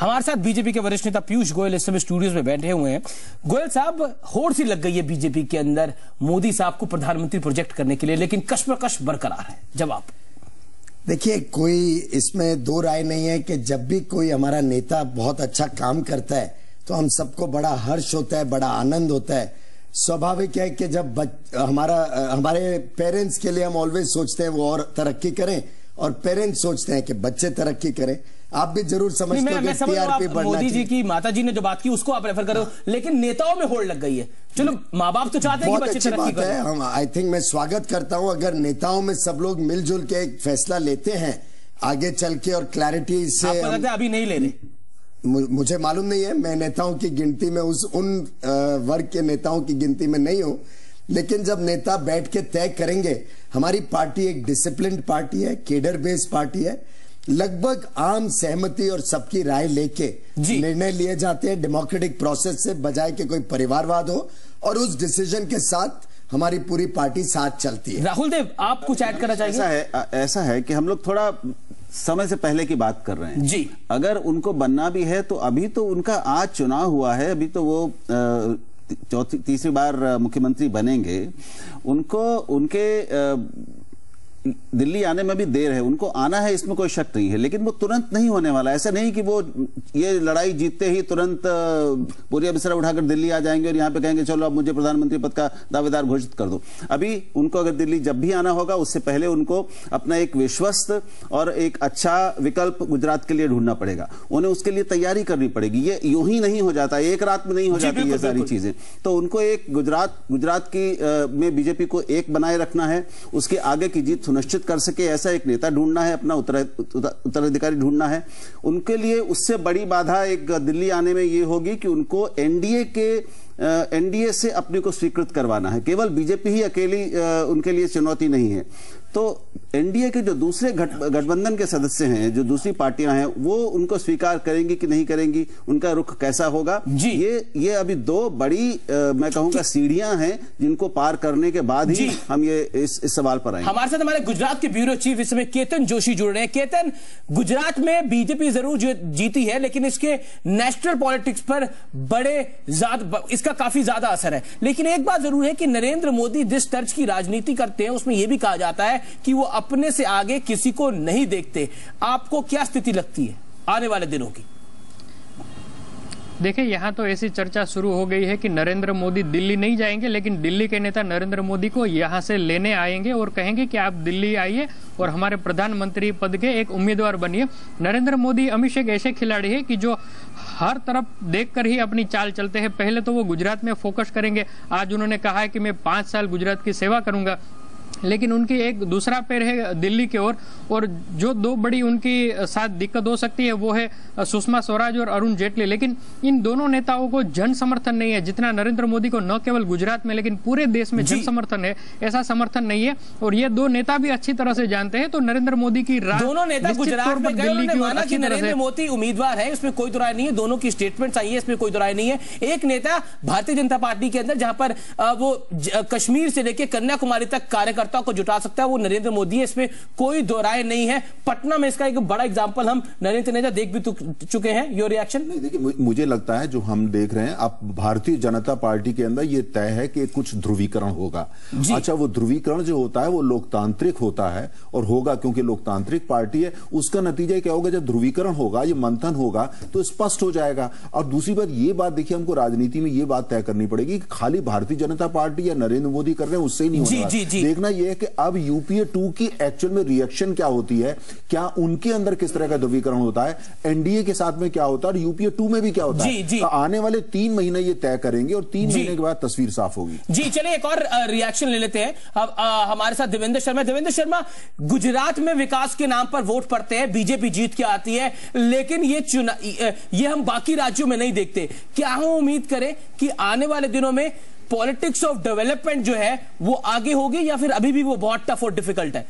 हमारे साथ बीजेपी के वरिष्ठ नेता पीयूष गोयल इस समय स्टूडियोज में बैठे हुए हैं। गोयल साहब, होड़ सी लग गई है बीजेपी के अंदर मोदी साहब को प्रधानमंत्री प्रोजेक्ट करने के लिए, लेकिन कशमकश बरकरार है। जवाब देखिए, कोई इसमें दो राय नहीं है कि जब भी कोई हमारा नेता बहुत अच्छा काम करता है तो हम सबको बड़ा हर्ष होता है, बड़ा आनंद होता है। स्वाभाविक है कि जब हमारे पेरेंट्स के लिए हम ऑलवेज सोचते हैं वो और तरक्की करें, और पेरेंट्स सोचते हैं कि बच्चे तरक्की करें। आप भी जरूर समझते हो कि टीआरपी बढ़ना चाहिए। मोदी जी की माता जी ने जो बात की उसको आप रेफर करो, लेकिन नेताओं में होड़ लग गई है। चलो, माँ बाप तो चाहते हैं कि बच्चे तरक्की करें। हम आई थिंक मैं स्वागत करता हूं अगर नेताओं में सब लोग मिलजुल के एक फैसला लेते हैं आगे चल के, और क्लैरिटी से। आपको लगता है अभी नहीं ले रहे? मुझे मालूम नहीं है, मैं नेताओं की गिनती में उन वर्ग के नेताओं की गिनती में नहीं हूं, लेकिन जब नेता बैठ के तय करेंगे, हमारी पार्टी एक डिसिप्लिन्ड पार्टी है, केडर बेस्ड पार्टी है, लगभग आम सहमति और सबकी राय लेके निर्णय लिए जाते हैं डेमोक्रेटिक प्रोसेस से, बजाय कि कोई परिवारवाद हो, और उस डिसीजन के साथ हमारी पूरी पार्टी साथ चलती है। राहुल देव, आप कुछ ऐड करना चाहिए? ऐसा है कि हम लोग थोड़ा समय से पहले की बात कर रहे हैं जी। अगर उनको बनना भी है तो अभी तो उनका आज चुनाव हुआ है, अभी तो वो तीसरी बार मुख्यमंत्री बनेंगे। उनको उनके दिल्ली आने में भी देर है, उनको आना है, इसमें कोई शक नहीं है, लेकिन वो तुरंत नहीं होने वाला। ऐसा नहीं कि वो ये लड़ाई जीतते ही तुरंत पूरी बिस्तरा उठाकर दिल्ली आ जाएंगे और यहाँ पे कहेंगे चलो अब मुझे प्रधानमंत्री पद का दावेदार घोषित कर दो। अभी उनको अगर दिल्ली जब भी आना होगा, उससे पहले उनको अपना एक विश्वस्त और एक अच्छा विकल्प गुजरात के लिए ढूंढना पड़ेगा। उन्हें उसके लिए तैयारी करनी पड़ेगी। ये यूं ही नहीं हो जाता, एक रात में नहीं हो जाती ये सारी चीजें। तो उनको एक गुजरात की में बीजेपी को एक बनाए रखना है, उसके आगे की जीत सुनिश्चित कर सके ऐसा एक नेता ढूंढना है, अपना उत्तराधिकारी ढूंढना है। उनके लिए उससे बड़ी बाधा एक दिल्ली आने में ये होगी कि उनको एनडीए से अपने को स्वीकृत करवाना है। केवल बीजेपी ही अकेली उनके लिए चुनौती नहीं है। तो एनडीए के जो दूसरे गठबंधन के सदस्य हैं, जो दूसरी पार्टियां हैं, वो उनको स्वीकार करेंगी कि नहीं करेंगी, उनका रुख कैसा होगा, ये अभी दो बड़ी मैं कहूंगा सीढ़ियां हैं जिनको पार करने के बाद ही हम ये इस सवाल पर आएंगे। हमारे साथ हमारे गुजरात के ब्यूरो चीफ इस समय केतन जोशी जुड़ रहे हैं। केतन, गुजरात में बीजेपी जरूर जीती है, लेकिन इसके नेशनल पॉलिटिक्स पर इसका काफी ज्यादा असर है। लेकिन एक बात जरूर है कि नरेंद्र मोदी जिस तर्ज की राजनीति करते हैं उसमें यह भी कहा जाता है कि वो अपने से आगे किसी को नहीं देखते। आपको क्या स्थिति लगती है आने वाले दिनों की? देखिए, यहाँ तो ऐसी चर्चा शुरू हो गई है कि नरेंद्र मोदी दिल्ली नहीं जाएंगे, लेकिन दिल्ली के नेता नरेंद्र मोदी को यहाँ से लेने आएंगे और कहेंगे कि आप दिल्ली आइए और हमारे प्रधानमंत्री पद के एक उम्मीदवार बनिए। नरेंद्र मोदी हमेशा एक ऐसे खिलाड़ी है कि जो हर तरफ देखकर ही अपनी चाल चलते हैं। पहले तो वो गुजरात में फोकस करेंगे। आज उन्होंने कहा है कि मैं 5 साल गुजरात की सेवा करूंगा, लेकिन उनकी एक दूसरा पैर है दिल्ली के ओर। और जो दो बड़ी उनकी साथ दिक्कत हो सकती है वो है सुषमा स्वराज और अरुण जेटली। लेकिन इन दोनों नेताओं को जन समर्थन नहीं है जितना नरेंद्र मोदी को न केवल गुजरात में लेकिन पूरे देश में जन समर्थन है, ऐसा समर्थन नहीं है। और ये दो नेता भी अच्छी तरह से जानते हैं। तो नरेंद्र मोदी की दोनों नेता गुजरात में गए, उन्होंने माना कि नरेंद्र मोदी उम्मीदवार है, इसमें कोई दुराय नहीं है। दोनों की स्टेटमेंट आई है, इसमें कोई दुराय नहीं है। एक नेता भारतीय जनता पार्टी के अंदर जहां पर वो कश्मीर से लेकर कन्याकुमारी तक कार्यकर्ताओं को जुटा सकता है, वो नरेंद्र मोदी है, इसमें कोई दो राय नहीं है। पटना में इसका एक बड़ा एग्जांपल हम नरेंद्र नेता देख भी चुके हैं। Your reaction? नहीं, देखिए, मुझे लगता है जो हम देख रहे हैं अब भारतीय जनता पार्टी के अंदर ये तय है कि कुछ ध्रुवीकरण होगा। अच्छा, वो ध्रुवीकरण जो होता है वो लोकतांत्रिक होता है और होगा, क्योंकि लोकतांत्रिक पार्टी है। उसका नतीजा क्या होगा? जब ध्रुवीकरण होगा, ये मंथन होगा तो स्पष्ट हो जाएगा। और दूसरी बात, ये बात देखिए, हमको राजनीति में ये बात तय करनी पड़ेगी कि खाली भारतीय जनता पार्टी या नरेंद्र मोदी कर रहे हैं उससे ही नहीं होगा। देखना यह है कि अब यूपीए 2 की एक्चुअल में रिएक्शन क्या होती है, क्या उनके अंदर किस तरह का ध्रुवीकरण होता है, एनडीए के साथ में क्या होता है और यूपीए 2 में भी क्या होता है। तो आने वाले 3 महीने ये तय करेंगे और 3 महीने के बाद तस्वीर साफ होगी। जी, चलिए एक और रिएक्शन ले लेते हैं। अब हमारे साथ देवेंद्र शर्मा। देवेंद्र शर्मा, गुजरात में विकास के नाम पर वोट पड़ते हैं, बीजेपी जीत के आती है, लेकिन ये हम बाकी राज्यों में नहीं देखते। क्या हम उम्मीद करें कि आने वाले दिनों में पॉलिटिक्स ऑफ डेवलपमेंट जो है वो आगे होगी, या फिर अभी भी वो बहुत टफ और डिफिकल्ट है?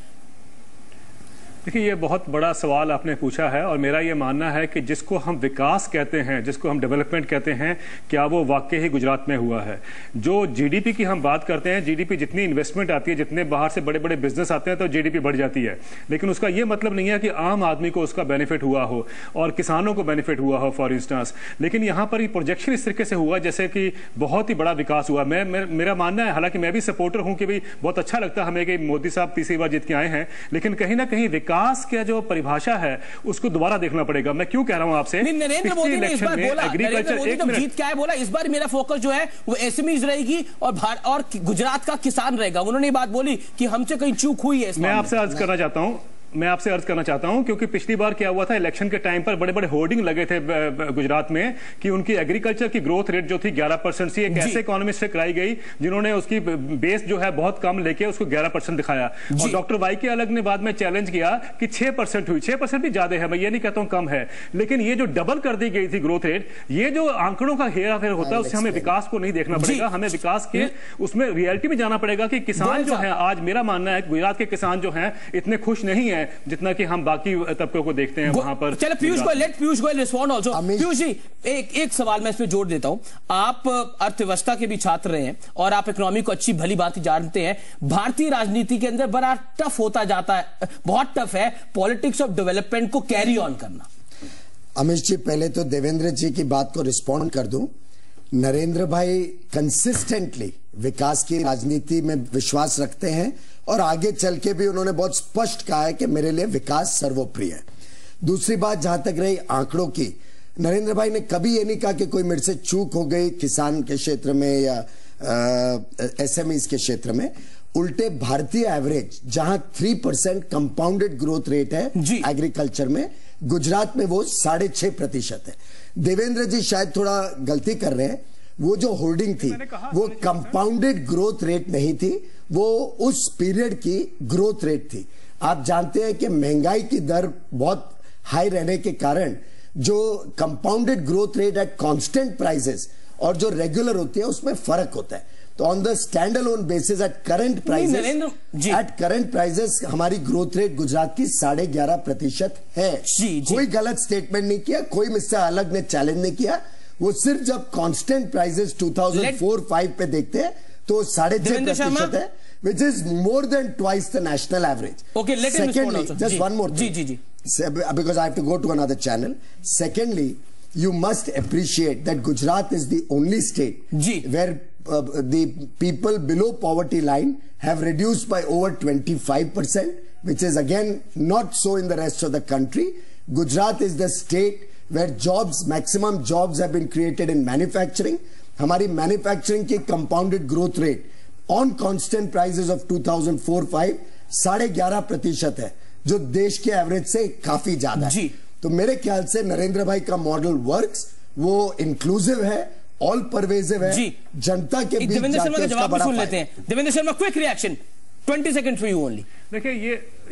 देखिए, ये बहुत बड़ा सवाल आपने पूछा है और मेरा ये मानना है कि जिसको हम विकास कहते हैं, जिसको हम डेवलपमेंट कहते हैं, क्या वो वाकई ही गुजरात में हुआ है? जो जीडीपी की हम बात करते हैं, जीडीपी जितनी इन्वेस्टमेंट आती है, जितने बाहर से बड़े बड़े बिजनेस आते हैं तो जीडीपी बढ़ जाती है, लेकिन उसका ये मतलब नहीं है कि आम आदमी को उसका बेनिफिट हुआ हो और किसानों को बेनिफिट हुआ हो फॉर इंस्टेंस। लेकिन यहाँ पर ये प्रोजेक्शन इस तरीके से हुआ जैसे कि बहुत ही बड़ा विकास हुआ। मेरा मानना है, हालांकि मैं भी सपोर्टर हूँ कि भाई बहुत अच्छा लगता है हमें कि मोदी साहब तीसरी बार जीत के आए हैं, लेकिन कहीं ना कहीं विकास का जो परिभाषा है उसको दोबारा देखना पड़ेगा। मैं क्यों कह रहा हूं आपसे, नरेंद्र मोदी ने इस बार बोला, नरेंद्र मोदी जब जीत के आए बोला इस बार मेरा फोकस जो है वो एसएमईज रहेगी और गुजरात का किसान रहेगा। उन्होंने ये बात बोली कि हमसे कहीं चूक हुई है। मैं आपसे अर्ज करना चाहता हूं क्योंकि पिछली बार क्या हुआ था, इलेक्शन के टाइम पर बड़े बड़े होर्डिंग लगे थे गुजरात में कि उनकी एग्रीकल्चर की ग्रोथ रेट जो थी 11% से एक ऐसे इकोनॉमिस्ट से कराई गई जिन्होंने उसकी बेस जो है बहुत कम लेके उसको 11% दिखाया। और डॉक्टर वाई के अलग ने बाद में चैलेंज किया कि 6% हुई। 6% भी ज्यादा है, मैं ये नहीं कहता हूं कम है, लेकिन ये जो डबल कर दी गई थी ग्रोथ रेट, ये जो आंकड़ों का हेरा फेर होता है उससे हमें विकास को नहीं देखना पड़ेगा, हमें विकास के उसमें रियलिटी में जाना पड़ेगा कि किसान जो है, आज मेरा मानना है गुजरात के किसान जो है इतने खुश नहीं है जितना कि हम बाकी तबकों को देखते हैं वहां पर। चलो Piyush Goyal, let Piyush Goyal respond also. Piyush ji, एक सवाल मैं इसमें जोड़ देता हूं। आप अर्थव्यवस्था के भी छात्र रहे हैं और आप इकोनॉमी को अच्छी भली बात जानते हैं। भारतीय राजनीति के अंदर बड़ा टफ होता जाता है, बहुत टफ है पॉलिटिक्स ऑफ डेवलपमेंट को कैरी ऑन करना। अमित जी, पहले तो देवेंद्र जी की बात को रिस्पॉन्ड कर दूं। नरेंद्र भाई कंसिस्टेंटली विकास की राजनीति में विश्वास रखते हैं और आगे चल के भी उन्होंने बहुत स्पष्ट कहा है कि मेरे लिए विकास सर्वोप्रिय है। दूसरी बात, जहां तक रही आंकड़ों की, नरेंद्र भाई ने कभी ये नहीं कहा कि कोई मेरे से चूक हो गई किसान के क्षेत्र में या एसएमईज के क्षेत्र में। उल्टे भारतीय एवरेज जहां 3% कंपाउंडेड ग्रोथ रेट है एग्रीकल्चर में, गुजरात में वो 6.5% है। देवेंद्र जी शायद थोड़ा गलती कर रहे हैं। वो जो होल्डिंग थी वो कंपाउंडेड ग्रोथ रेट नहीं थी, वो उस पीरियड की ग्रोथ रेट थी। आप जानते हैं कि महंगाई की दर बहुत हाई रहने के कारण जो compounded growth rate at constant prices और जो रेगुलर होती है उसमें फर्क होता है। तो on the stand alone basis at current prices हमारी ग्रोथ रेट गुजरात की 11.5% है। कोई गलत स्टेटमेंट नहीं किया, कोई मुझसे अलग ने चैलेंज नहीं किया। वो सिर्फ जब कांस्टेंट प्राइसेस 2004-5 पे देखते हैं तो 6.5% है, which is more than twice the national average. Okay, let him respond also. Just one more thing. Because I have to go to another channel. Secondly, you must appreciate that Gujarat is the only state where the people below poverty line have reduced by over 25%, which is again not so in the rest of the country. Gujarat is the state where maximum jobs have been created in manufacturing. हमारी manufacturing की compounded growth rate on constant prices of 2004-5 11.5% है, जो देश के average से काफी ज्यादा है। तो मेरे ख्याल से नरेंद्र भाई का मॉडल वर्क्स, वो इंक्लूसिव है, ऑल परवेजिव है, जनता के बीच देवेंद्र शर्मा का जवाब सुन लेते हैं। Devendra Sharma, quick reaction, 20 second for you only. देखिए,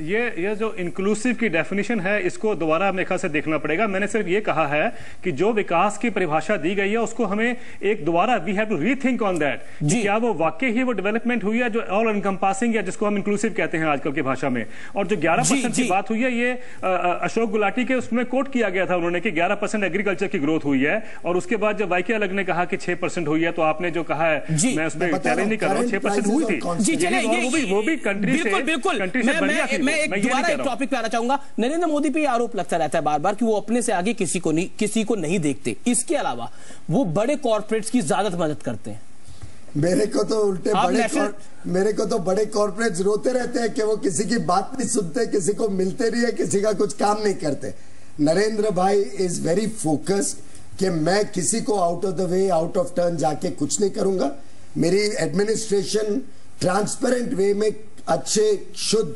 ये जो इंक्लूसिव की डेफिनेशन है इसको दोबारा मेरे ख्याल से देखना पड़ेगा। मैंने सिर्फ ये कहा है कि जो विकास की परिभाषा दी गई है उसको हमें एक दोबारा we have to rethink on that, क्या वो वाकई ही वो डेवलपमेंट हुई है जो ऑल एनकंपासिंग है, जिसको हम इंक्लूसिव कहते हैं आजकल की भाषा में। और जो 11% की बात हुई है, ये अशोक गुलाटी के उसमें कोट किया गया था उन्होंने कि 11% एग्रीकल्चर की ग्रोथ हुई है, और उसके बाद जब वाईके अलग ने कहा कि 6% हुई है, तो आपने जो कहा है मैं उसमें चैलेंज नहीं कर रहा हूं, 6% हुई थी, वो भी कंट्री से मैं एक दोबारा एक टॉपिक पे आना चाहूंगा। नरेंद्र मोदी पे आरोप लगता रहता है बार बार कि वो अपने से आगे किसी को नहीं देखते। इसके अलावा वो बड़े कॉर्पोरेट्स की ज्यादा मदद करते हैं। मेरे को तो उल्टे बड़े कॉर्पोरेट्स रोते रहते हैं कि वो किसी की बात नहीं सुनते, किसी को मिलते नहीं है, किसी का कुछ काम नहीं करते। नरेंद्र भाई इज वेरी फोकस्ड कि मैं किसी को out of the way, out of turn जाके कुछ नहीं करूंगा। मेरी एडमिनिस्ट्रेशन ट्रांसपेरेंट वे में अच्छे शुद्ध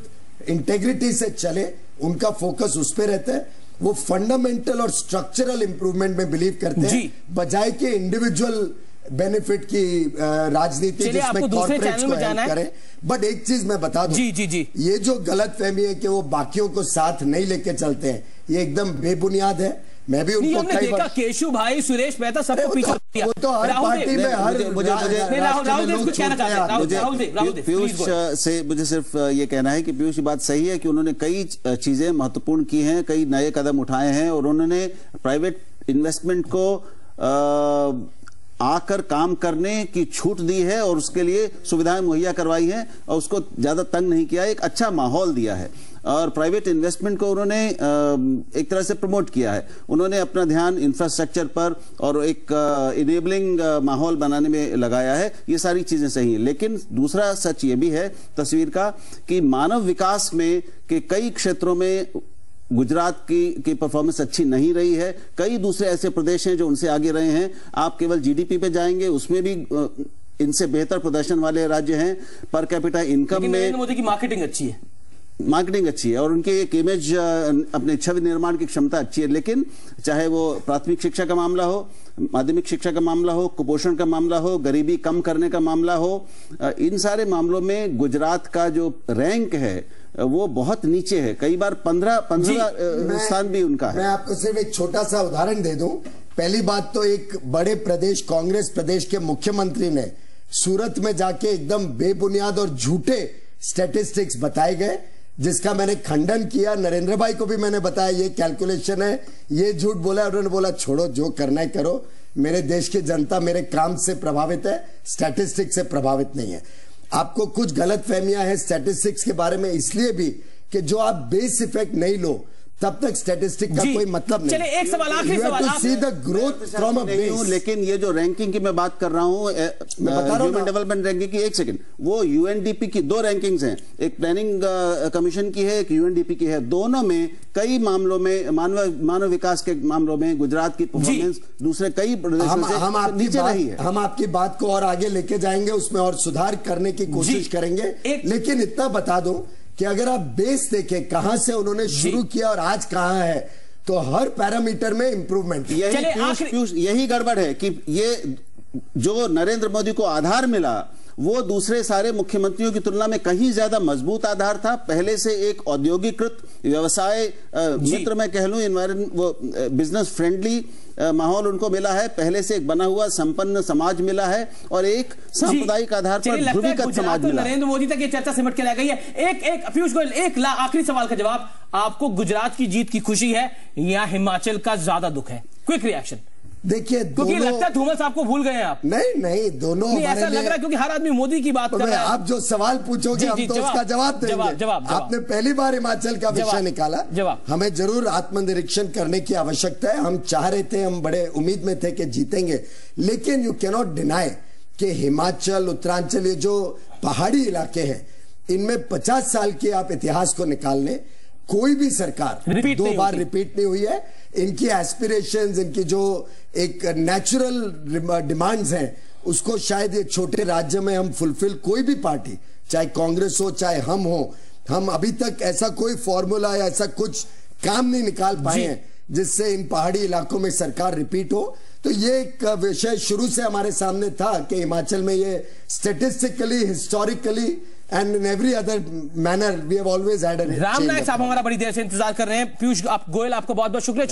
इंटेग्रिटी से चले, उनका फोकस उस पे रहता है। वो फंडामेंटल और स्ट्रक्चरल इंप्रूवमेंट में बिलीव करते हैं, बजाय के इंडिविजुअल बेनिफिट की राजनीति जिसमें कॉर्पोरेट्स को हेल्प करे। बट एक चीज मैं बता दूं, ये जो गलत फहमी है कि वो बाकियों को साथ नहीं लेके चलते हैं, ये एकदम बेबुनियाद है। मैं भी उनको हमने देखा केशु भाई, सुरेश मेहता सबको पीछे किया। वो तो हर पार्टी में हर राहुल कुछ कहना चाहते हैं। पीयूष से मुझे सिर्फ ये कहना है कि पीयूष की बात सही है कि उन्होंने कई चीजें महत्वपूर्ण की हैं, कई नए कदम उठाए हैं और उन्होंने प्राइवेट इन्वेस्टमेंट को आकर काम करने की छूट दी है और उसके लिए सुविधाएं मुहैया करवाई हैं और उसको ज्यादा तंग नहीं किया, एक अच्छा माहौल दिया है और प्राइवेट इन्वेस्टमेंट को उन्होंने एक तरह से प्रमोट किया है। उन्होंने अपना ध्यान इंफ्रास्ट्रक्चर पर और एक इनेबलिंग माहौल बनाने में लगाया है। ये सारी चीजें सही हैं, लेकिन दूसरा सच ये भी है तस्वीर का कि मानव विकास में के कई क्षेत्रों में गुजरात की परफॉर्मेंस अच्छी नहीं रही है। कई दूसरे ऐसे प्रदेश हैं जो उनसे आगे रहे हैं। आप केवल जीडीपी पे जाएंगे, उसमें भी इनसे बेहतर प्रदर्शन वाले राज्य हैं। पर कैपिटा इनकम में नरेंद्र मोदी की मार्केटिंग अच्छी है, मार्केटिंग अच्छी है और उनकी एक इमेज, अपने छवि निर्माण की क्षमता अच्छी है। लेकिन चाहे वो प्राथमिक शिक्षा का मामला हो, माध्यमिक शिक्षा का मामला हो, कुपोषण का मामला हो, गरीबी कम करने का मामला हो, इन सारे मामलों में गुजरात का जो रैंक है वो बहुत नीचे है। कई बार 15 स्थान भी उनका है। मैं आपको सिर्फ एक छोटा सा उदाहरण दे दूं। पहली बात तो एक बड़े प्रदेश, कांग्रेस प्रदेश के मुख्यमंत्री ने सूरत में जाके एकदम बेबुनियाद और झूठे स्टैटिस्टिक्स बताए गए, जिसका मैंने खंडन किया। नरेंद्र भाई को भी मैंने बताया ये कैलकुलेशन है, ये झूठ बोला। उन्होंने बोला छोड़ो, जो करना है करो, मेरे देश की जनता मेरे काम से प्रभावित है, स्टैटिस्टिक्स से प्रभावित नहीं है। आपको कुछ गलत फहमियां हैं स्टैटिस्टिक्स के बारे में इसलिए भी कि जो आप बेस इफेक्ट नहीं लो तब तक स्टैटिस्टिक का कोई मतलब नहीं। चलिए एक सवाल, आखिरी सवाल। See the growth from a base. लेकिन ये जो रैंकिंग की मैं बात कर रहा हूं, ह्यूमन डेवलपमेंट रैंकिंग की, एक सेकंड, वो यूएनडीपी की 2 रैंकिंग्स हैं, एक प्लानिंग कमीशन की है, एक यूएनडीपी की है। दोनों में कई मामलों में, मानव विकास के मामलों में गुजरात की परफॉर्मेंस दूसरे कई प्रदेशों से नीचे रही है। हम आपकी बात को और आगे लेके जाएंगे, उसमें और सुधार करने की कोशिश करेंगे। लेकिन इतना बता दूं कि अगर आप बेस देखें कहां से उन्होंने शुरू किया और आज कहां है, तो हर पैरामीटर में इंप्रूवमेंट। यही गड़बड़ है कि ये जो नरेंद्र मोदी को आधार मिला वो दूसरे सारे मुख्यमंत्रियों की तुलना में कहीं ज्यादा मजबूत आधार था। पहले से एक औद्योगिकृत व्यवसाय मित्र मैं कह लूं, वो बिजनेस फ्रेंडली माहौल उनको मिला है। पहले से एक बना हुआ संपन्न समाज मिला है और एक सांप्रदायिक आधार पर ध्रुवीकृत समाज मिला। नरेंद्र मोदी तक ये चर्चा सिमट के रह गई है। एक पीयूष गोयल, एक आखिरी सवाल का जवाब, आपको गुजरात की जीत की खुशी है या हिमाचल का ज्यादा दुख है? Quick reaction. देखिए, क्योंकि लगता है थॉमस आपको भूल गए हैं आप। नहीं, दोनों ऐसा लग रहा है क्योंकि हर आदमी मोदी की बात कर रहा है। आप जो सवाल पूछोगे हम तो उसका जवाब देंगे। जवाब। आपने पहली बार हिमाचल का विषय निकाला। हमें जरूर आत्मनिरीक्षण करने की आवश्यकता है। हम चाह रहे थे, हम बड़े उम्मीद में थे कि जीतेंगे, लेकिन यू कैनॉट डिनाई कि हिमाचल, उत्तरांचल, ये जो पहाड़ी इलाके हैं, इनमें 50 साल के आप इतिहास को निकाल लें, कोई भी सरकार 2 बार रिपीट नहीं हुई है। इनकी एस्पिरेशंस, इनकी जो एक नेचुरल डिमांड्स हैं, उसको शायद ये छोटे राज्य में हम फुलफिल, कोई भी पार्टी, चाहे कांग्रेस हो चाहे हम हो, हम अभी तक ऐसा कोई फॉर्मूला या ऐसा कुछ काम नहीं निकाल पाए हैं जिससे इन पहाड़ी इलाकों में सरकार रिपीट हो। तो ये एक विषय शुरू से हमारे सामने था कि हिमाचल में ये statistically, historically and in every other manner we have always had a Ram Nayak साहब हमारा बड़ी देर से इंतजार कर रहे हैं। पीयूष गोयल, आपको बहुत बहुत शुक्रिया।